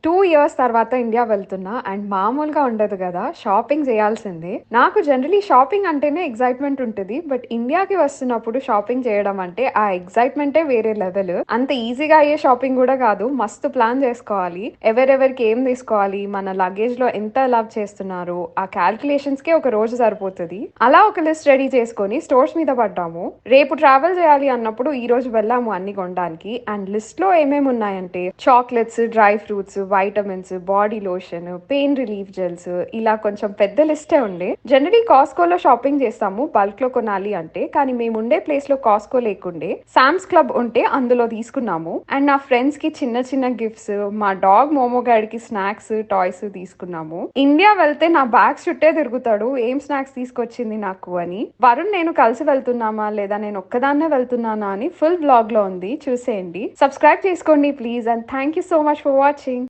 2 years తర్వాత India వెళ్తున్నా and మామూలుగా ఉండదు గదా! షాపింగ్ జేయాల్సిందే. నాకు జనరల్లీ షాపింగ్ అంటేనే ఎక్సైట్‌మెంట్ ఉంటది. బట్ ఇండియాకి వస్తున్నప్పుడు షాపింగ్ చేయడం అంటే ఆ ఎక్సైట్‌మెంటే వేరే లెవెల్. అంత ఈజీగా అయ్యే షాపింగ్ గూడా గాదు. మస్తు ప్లాన్ జేసుకోవాలి. ఎవరెవరికి ఏం తీసుకోవాలి, మన లగేజ్‌లో ఎంత అలౌ చేస్తున్నారు, ఆ కాలిక్యులేషన్స్‌కే ఒక రోజు సరిపోతది. అలా ఒక లిస్ట్ రెడీ చేసుకొని స్టోర్స్ మీద పడ్డాము. రేపు ట్రావెల్ చేయాలి అన్నప్పుడు ఈ రోజు వెళ్ళాము అన్ని కొనడానికి. అండ్ లిస్ట్‌లో ఏమేమి ఉన్నాయంటే chocolates, dry fruits, vitamins, body lotion, pain relief gels ఇలా కొంచెం పెద్ద లిస్టే ఉండే. జనరల్లీ కాస్కోలో షాపింగ్ చేస్తాము బల్క్‌లో కొనాలి అంటే. కానీ మేముండే ప్లేస్‌లో కాస్కో లేకుండే. సామ్స్ క్లబ్ ఉంటే అందులో తీసుకున్నాము. అండ్ నా ఫ్రెండ్స్‌కి చిన్న చిన్న గిఫ్ట్స్, మా డాగ్ మోమో గాడికి స్నాక్స్, టాయ్స్ తీసుకున్నాము. ఇండియా వెళ్తే నా బ్యాగ్ చుట్టే తిరుగుతాడు. ఏం స్నాక్స్ తీసుకొచ్చింది నాకు అని. వరుణ్ నేను కలిసి వెళ్తున్నామా లేదా నేను ఒక్కదాన్నే వెళ్తున్నానా అని ఫుల్ వ్లాగ్‌లో ఉంది. చూసేయండి. సబ్స్క్రైబ్ చేసుకోండి please and thank you so much for watching.